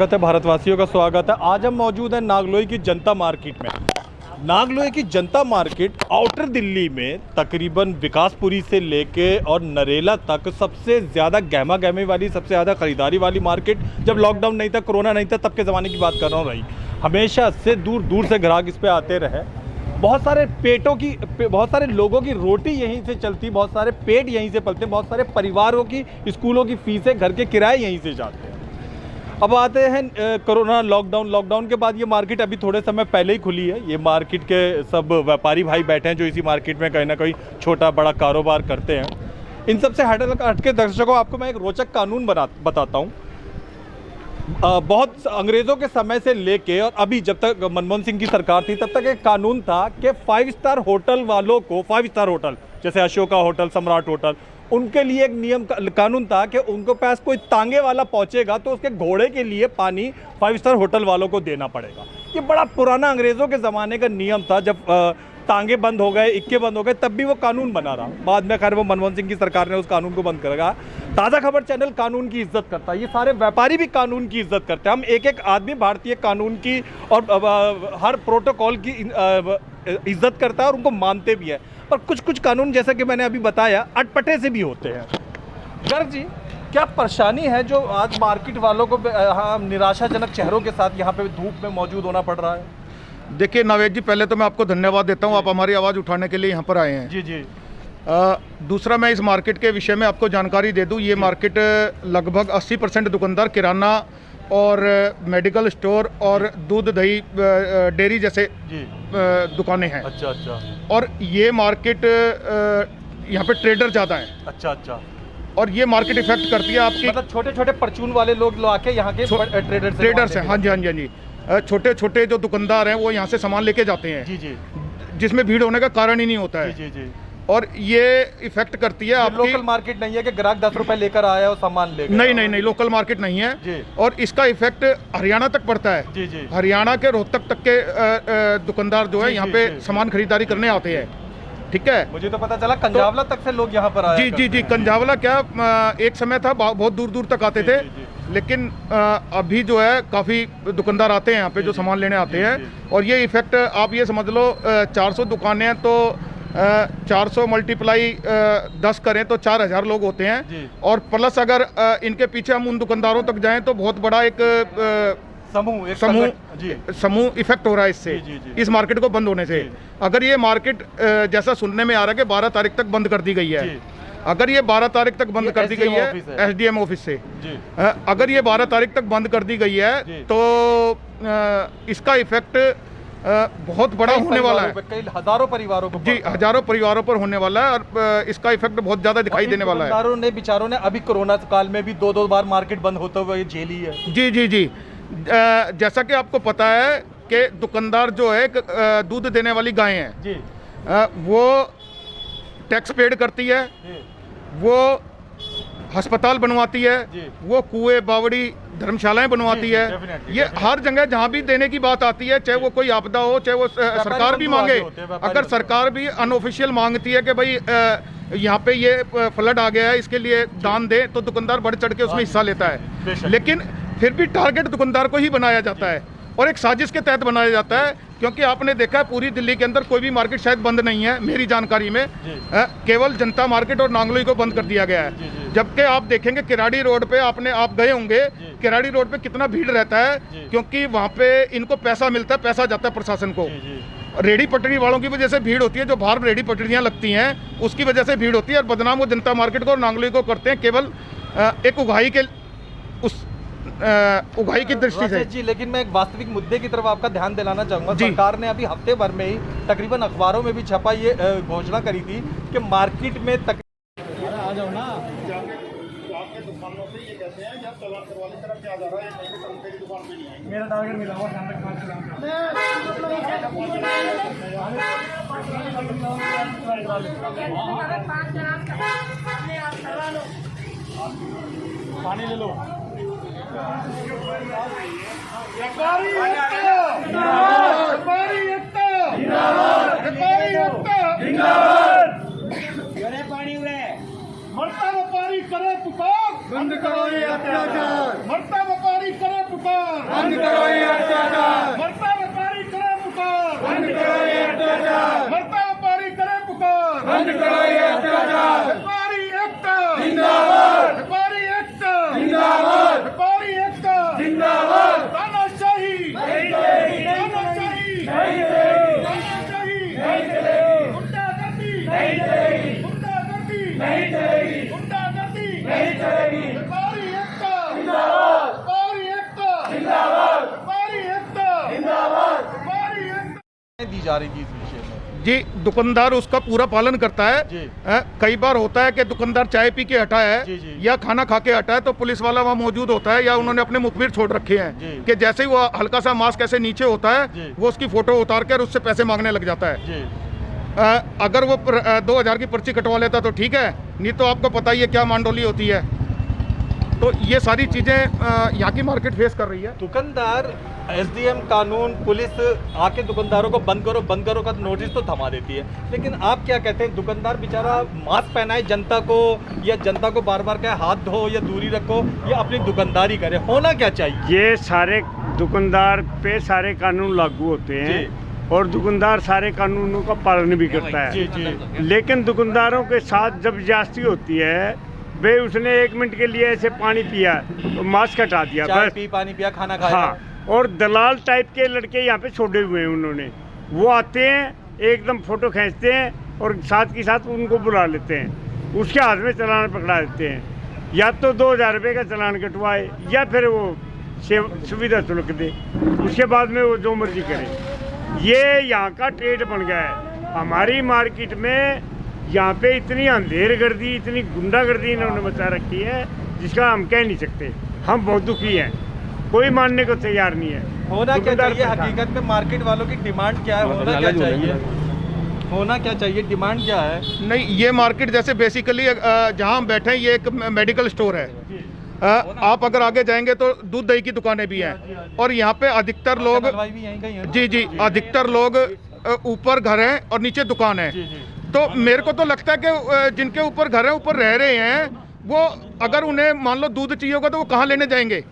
स्वागत है, भारतवासियों का स्वागत है। आज हम मौजूद हैं नागलोई की जनता मार्केट में। नागलोई की जनता मार्केट आउटर दिल्ली में तकरीबन विकासपुरी से लेके और नरेला तक सबसे ज़्यादा गहमा गहमी वाली, सबसे ज़्यादा ख़रीदारी वाली मार्केट जब लॉकडाउन नहीं था, कोरोना नहीं था, तब के ज़माने की बात कर रहा हूँ रही। हमेशा से दूर दूर से ग्राहक इस पर आते रहे। बहुत सारे लोगों की रोटी यहीं से चलती, बहुत सारे पेट यहीं से पलते, बहुत सारे परिवारों की स्कूलों की फीसें, घर के किराए यहीं से जाते हैं। अब आते हैं कोरोना लॉकडाउन के बाद ये मार्केट अभी थोड़े समय पहले ही खुली है। ये मार्केट के सब व्यापारी भाई बैठे हैं जो इसी मार्केट में कहीं ना कहीं छोटा बड़ा कारोबार करते हैं। इन सब से हट के दर्शकों, आपको मैं एक रोचक कानून बताता हूँ। बहुत अंग्रेज़ों के समय से लेके और अभी जब तक मनमोहन सिंह की सरकार थी, तब तक एक कानून था कि 5 स्टार होटल वालों को, 5 स्टार होटल जैसे अशोका होटल, सम्राट होटल, उनके लिए एक नियम कानून था कि उनको पास कोई तांगे वाला पहुंचेगा तो उसके घोड़े के लिए पानी 5 स्टार होटल वालों को देना पड़ेगा। ये बड़ा पुराना अंग्रेज़ों के ज़माने का नियम था। जब तांगे बंद हो गए, इक्के बंद हो गए, तब भी वो कानून बना रहा। बाद में खैर वो मनमोहन सिंह की सरकार ने उस कानून को बंद करेगा। ताज़ा खबर चैनल कानून की इज्जत करता है, ये सारे व्यापारी भी कानून की इज्जत करते हैं। हम एक एक आदमी भारतीय कानून की और हर प्रोटोकॉल की इज्जत करता है और उनको मानते भी है। पर कुछ कानून, जैसा कि मैंने अभी बताया, अटपटे से भी होते हैं। गर्ग जी, क्या परेशानी है जो आज मार्केट वालों को निराशाजनक चेहरों के साथ यहाँ पे धूप में मौजूद होना पड़ रहा है? देखिए नावेद जी, पहले तो मैं आपको धन्यवाद देता हूँ, आप हमारी आवाज़ उठाने के लिए यहाँ पर आए हैं। जी जी। दूसरा, मैं इस मार्केट के विषय में आपको जानकारी दे दूँ। ये मार्केट लगभग 80% दुकानदार किराना और मेडिकल स्टोर और दूध दही डेयरी जैसे दुकानें हैं। अच्छा। और ये मार्केट यहाँ पे ट्रेडर ज़्यादा है। अच्छा। और ये मार्केट इफेक्ट करती है आपकी, मतलब छोटे परचून वाले लोग आके यहाँ के ट्रेडर्स हैं। हाँ जी। छोटे छोटे जो दुकानदार हैं वो यहाँ से सामान लेके जाते हैं। जी, जिसमें भीड़ होने का कारण ही नहीं होता है। जी। और ये इफेक्ट करती है आपकी। लोकल मार्केट नहीं है कि ग्राहक 10 रुपए लेकर आया और सामान लेकर। नहीं, लोकल मार्केट नहीं है जी। और इसका इफेक्ट हरियाणा तक पड़ता है। जी। हरियाणा के रोहतक तक के दुकानदार जो है यहाँ पे सामान खरीदारी करने आते हैं। ठीक है, मुझे तो पता चला कंजावला तक से लोग यहाँ पर आए। जी। कंजावला क्या एक समय था, बहुत दूर तक आते थे। लेकिन अभी जो है काफ़ी दुकानदार आते हैं यहाँ पे जो सामान लेने आते हैं। और ये इफेक्ट आप ये समझ लो, 400 दुकानें हैं तो 400 मल्टीप्लाई 10 करें तो 4000 लोग होते हैं। और प्लस अगर इनके पीछे हम उन दुकानदारों तक जाएं तो बहुत बड़ा एक समूह इफेक्ट हो रहा है इससे। इस मार्केट को बंद होने से। अगर ये मार्केट जैसा सुनने में आ रहा है कि 12 तारीख तक बंद कर दी गई है, अगर ये 12 तारीख तक बंद कर दी गई है SDM ऑफिस से, अगर ये 12 तारीख तक बंद कर दी गई है तो इसका इफेक्ट बहुत बड़ा होने वाला है। कई हजारों परिवारों को, जी, हजारों परिवारों पर होने वाला है। और इसका इफेक्ट बहुत ज्यादा दिखाई देने वाला है। बेचारों ने अभी कोरोना काल में भी 2 बार मार्केट बंद होते हुए झेली है। जी। जैसा कि आपको पता है कि दुकानदार जो है, दूध देने वाली गायें हैं जी, वो टैक्स पेड करती है, वो अस्पताल बनवाती है, वो कुएं बावड़ी धर्मशालाएं बनवाती है। ये हर जगह जहाँ भी देने की बात आती है, चाहे वो कोई आपदा हो, चाहे वो सरकार भी मांगे, अगर सरकार भी अनऑफिशियल मांगती है कि भाई यहाँ पे ये फ्लड आ गया है, इसके लिए दान दे, तो दुकानदार बढ़ चढ़ के उसमें हिस्सा लेता है। लेकिन फिर भी टारगेट दुकानदार को ही बनाया जाता है और एक साजिश के तहत बनाया जाता है। क्योंकि आपने देखा है पूरी दिल्ली के अंदर कोई भी मार्केट शायद बंद नहीं है मेरी जानकारी में। केवल जनता मार्केट और नांगलोई को बंद कर दिया गया है। जबकि आप देखेंगे किराड़ी रोड पे, आप गए होंगे, किराड़ी रोड पे कितना भीड़ रहता है, क्योंकि वहाँ पे इनको पैसा मिलता है, पैसा जाता है प्रशासन को। रेडी पटरी वालों की वजह से भीड़ होती है, जो बाहर रेडी पटरियाँ लगती हैं उसकी वजह से भीड़ होती है। और बदनाम वो जनता मार्केट को और नांगलोई को करते हैं केवल एक उगाही की दृष्टि से। जी, लेकिन मैं एक वास्तविक मुद्दे की तरफ आपका ध्यान दिलाना चाहूँगा। सरकार ने अभी हफ्ते भर में ही तकरीबन अखबारों में भी छपा ये घोषणा करी थी कि मार्केट में आ जाओ ना, आपके दुकानों से ये कहते हैं जब चलान करवाने तरफ क्या जा रहा है, मेरी दुकान पे नहीं आएंगे। मेरा टारगेट मिला हुआ पानी ले लो। मरता व्यापारी करे पुकार, बंद करो ये अत्याचार। मरता व्यापारी व्यापारी करे पुकार, बंद करो ये अत्याचार। मरता व्यापारी करे पुकार, बंद करो ये अत्याचार। मरता व्यापारी करे पुकार, बंद करो ये अत्याचार। व्यापारी एकता जिंदाबाद, व्यापारी एकता जिंदाबाद, व्यापारी एकता जिंदाबाद। तानाशाही नहीं चलेगी, तानाशाही नहीं चलेगी, तानाशाही नहीं चलेगी, गुंडागर्दी नहीं चलेगी, गुंडागर्दी नहीं चलेगी, गुंडागर्दी नहीं चलेगी। व्यापारी एकता जिंदाबाद, व्यापारी एकता जिंदाबाद, व्यापारी एकता जिंदाबाद, व्यापारी एकता दी जा रही थी इस विषय में। जी, दुकानदार उसका पूरा पालन करता है। जी। कई बार होता है कि दुकानदार चाय पी के हटा है जी, जी। या खाना खा के हटा है तो पुलिस वाला वहाँ मौजूद होता है या उन्होंने अपने मुखबिर छोड़ रखे जी। हैं कि जैसे ही वो हल्का सा मास्क ऐसे नीचे होता जी। है वो उसकी फोटो उतार कर उससे पैसे मांगने लग जाता है। जी। अगर वो 2000 की पर्ची कटवा लेता तो ठीक है, नहीं तो आपको पता ही है क्या मांडोली होती है। तो ये सारी चीज़ें यहाँ की मार्केट फेस कर रही है। दुकानदार एसडीएम कानून पुलिस आके दुकानदारों को बंद करो का नोटिस तो थमा देती है, लेकिन आप क्या कहते हैं दुकानदार बेचारा मास्क पहनाए जनता को या जनता को बार बार कहे हाथ धो या दूरी रखो या अपनी दुकानदारी करे, होना क्या चाहिए? ये सारे दुकानदार पे सारे कानून लागू होते हैं और दुकानदार सारे कानूनों का पालन भी करता जी है, जी लेकिन दुकानदारों के साथ जब ज्यादती होती है वे उसने 1 मिनट के लिए ऐसे पानी पिया तो मास्क हटा दिया चाय बस। पी पानी पिया खाना खाया। हाँ, और दलाल टाइप के लड़के यहाँ पे छोड़े हुए हैं उन्होंने, वो आते हैं एकदम फोटो खींचते हैं और साथ के साथ उनको बुला लेते हैं, उसके हाथ में चालान पकड़ा देते हैं, या तो 2000 रुपये का चालान कटवाए या फिर वो सुविधा शुल्क दे, उसके बाद में वो जो मर्जी करे। ये यहाँ का ट्रेड बन गया है। हमारी मार्केट में यहाँ पे इतनी अंधेरगर्दी इतनी गुंडागर्दी इन्होंने मचा रखी है जिसका हम कह नहीं सकते। हम बहुत दुखी हैं, कोई मानने को तैयार नहीं है। होना क्या चाहिए हकीकत में? मार्केट वालों की डिमांड क्या है? होना क्या चाहिए? होना क्या चाहिए? डिमांड क्या है? नहीं, ये मार्केट जैसे बेसिकली जहाँ हम बैठे हैं ये एक मेडिकल स्टोर है। आप अगर आगे जाएंगे तो दूध दही की दुकानें भी हैं और यहाँ पे अधिकतर लोग जी अधिकतर लोग ऊपर घर हैं और नीचे दुकान है। तो मेरे को तो लगता है कि जिनके ऊपर घर है ऊपर रह रहे हैं वो अगर उन्हें मान लो दूध चाहिए होगा तो वो कहाँ लेने जाएंगे?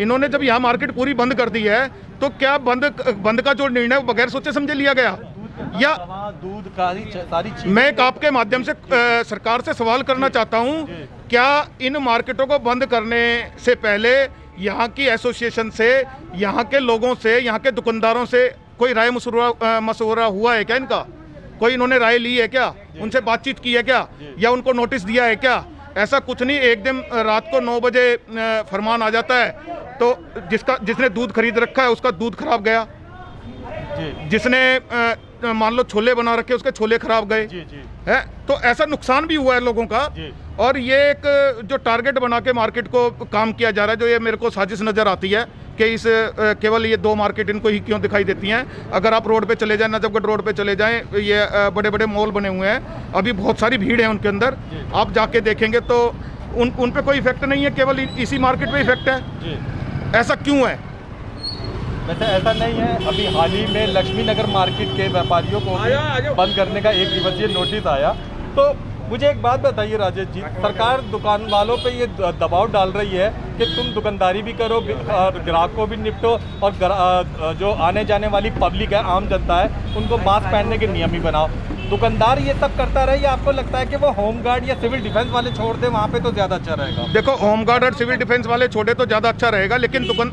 इन्होंने जब यहाँ मार्केट पूरी बंद कर दी है तो क्या बंद का जो निर्णय वो बगैर सोचे समझे लिया गया या दूध का सारी चीज? मैं एक आपके माध्यम से सरकार से सवाल करना चाहता हूँ, क्या इन मार्केटों को बंद करने से पहले यहाँ की एसोसिएशन से, यहाँ के लोगों से, यहाँ के दुकानदारों से कोई राय मशवरा हुआ है क्या? इनका कोई इन्होंने राय ली है क्या? उनसे बातचीत की है क्या? या उनको नोटिस दिया है क्या? ऐसा कुछ नहीं, एकदम रात को 9 बजे फरमान आ जाता है तो जिसने दूध खरीद रखा है उसका दूध खराब गया, जिसने मान लो छोले बना रखे उसके छोले खराब गए है। तो ऐसा नुकसान भी हुआ है लोगों का। और ये एक जो टारगेट बना के मार्केट को काम किया जा रहा है, जो ये मेरे को साजिश नज़र आती है कि इस केवल ये 2 मार्केट इनको ही क्यों दिखाई देती हैं। अगर आप रोड पे चले जाएं, नजफगढ़ रोड पे चले जाएं, ये बड़े बड़े मॉल बने हुए हैं, अभी बहुत सारी भीड़ है उनके अंदर, आप जाके देखेंगे तो उन पे कोई इफेक्ट नहीं है, केवल इसी मार्केट पे इफेक्ट है। ऐसा क्यों है? वैसे ऐसा नहीं है। अभी हाल ही में लक्ष्मी नगर मार्केट के व्यापारियों को बंद करने का 1 दिवसीय नोटिस आया। तो मुझे एक बात बताइए राजेश जी, सरकार दुकान वालों पे ये दबाव डाल रही है कि तुम दुकानदारी भी करो और ग्राहकों भी निपटो और जो आने जाने वाली पब्लिक है, आम जनता है, उनको मास्क पहनने के नियम ही बनाओ। दुकानदार ये सब करता रहे या आपको लगता है कि वो होमगार्ड या सिविल डिफेंस वाले छोड़ दे, वहाँ पे तो ज़्यादा अच्छा रहेगा? देखो, होमगार्ड और सिविल डिफेंस वाले छोड़े तो ज़्यादा अच्छा रहेगा, लेकिन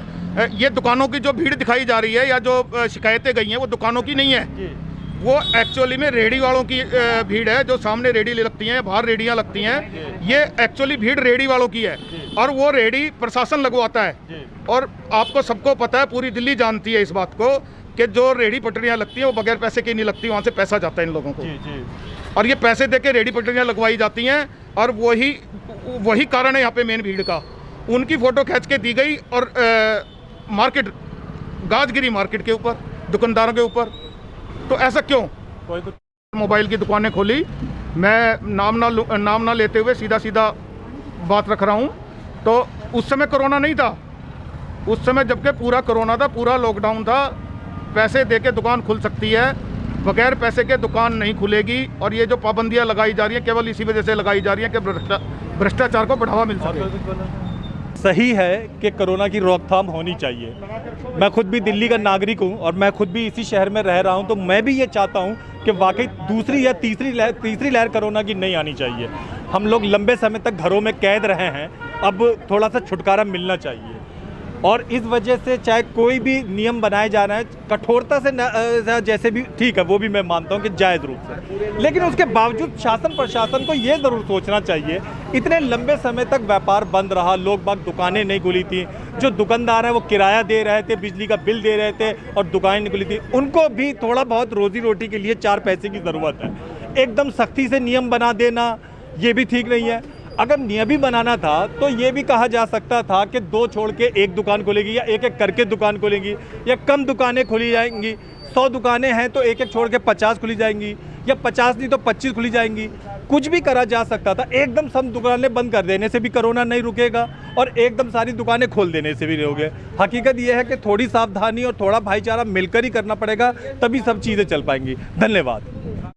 ये दुकानों की जो भीड़ दिखाई जा रही है या जो शिकायतें गई हैं वो दुकानों की नहीं है, वो एक्चुअली में रेडी वालों की भीड़ है। जो सामने रेडी लगती हैं, बाहर रेडियां लगती हैं, ये एक्चुअली भीड़ रेडी वालों की है और वो रेडी प्रशासन लगवाता है। और आपको सबको पता है, पूरी दिल्ली जानती है इस बात को कि जो रेडी पटरियां लगती हैं वो बगैर पैसे की नहीं लगती, वहाँ से पैसा जाता है इन लोगों को। और ये पैसे दे के रेडी पटरियां लगवाई जाती हैं और वही कारण है यहाँ पे मेन भीड़ का। उनकी फ़ोटो खींच के दी गई और मार्केट गाजगिरी मार्केट के ऊपर, दुकानदारों के ऊपर। तो ऐसा क्यों? मोबाइल की दुकानें खोली, मैं नाम ना लेते हुए सीधा बात रख रहा हूँ। तो उस समय कोरोना नहीं था, उस समय जबकि पूरा कोरोना था, पूरा लॉकडाउन था, पैसे दे के दुकान खुल सकती है, बगैर पैसे के दुकान नहीं खुलेगी। और ये जो पाबंदियाँ लगाई जा रही हैं केवल इसी वजह से लगाई जा रही हैं कि भ्रष्टाचार को बढ़ावा मिल सके। सही है कि कोरोना की रोकथाम होनी चाहिए। मैं खुद भी दिल्ली का नागरिक हूं और मैं खुद भी इसी शहर में रह रहा हूं, तो मैं भी ये चाहता हूं कि वाकई दूसरी या तीसरी लहर कोरोना की नहीं आनी चाहिए। हम लोग लंबे समय तक घरों में कैद रहे हैं, अब थोड़ा सा छुटकारा मिलना चाहिए। और इस वजह से चाहे कोई भी नियम बनाए जा रहे हैं कठोरता से जैसे भी ठीक है, वो भी मैं मानता हूं कि जायज़ रूप से, लेकिन उसके बावजूद शासन प्रशासन को ये ज़रूर सोचना चाहिए, इतने लंबे समय तक व्यापार बंद रहा, लोग बाग दुकानें नहीं खुली थी, जो दुकानदार हैं वो किराया दे रहे थे, बिजली का बिल दे रहे थे और दुकानें नहीं खुली थी, उनको भी थोड़ा बहुत रोजी रोटी के लिए 4 पैसे की ज़रूरत है। एकदम सख्ती से नियम बना देना ये भी ठीक नहीं है। अगर नियम ही बनाना था तो ये भी कहा जा सकता था कि 2 छोड़ के 1 दुकान खोलेगी या 1-1 करके दुकान खोलेंगी, या कम दुकानें खुली जाएंगी। 100 दुकानें हैं तो 1-1 छोड़ के 50 खुली जाएंगी, या 50 नहीं तो 25 खुली जाएंगी। कुछ भी करा जा सकता था। एकदम सब दुकानें बंद कर देने से भी कोरोना नहीं रुकेगा और एकदम सारी दुकानें खोल देने से भी नहीं होगे। हकीकत यह है कि थोड़ी सावधानी और थोड़ा भाईचारा मिलकर ही करना पड़ेगा, तभी सब चीज़ें चल पाएंगी। धन्यवाद।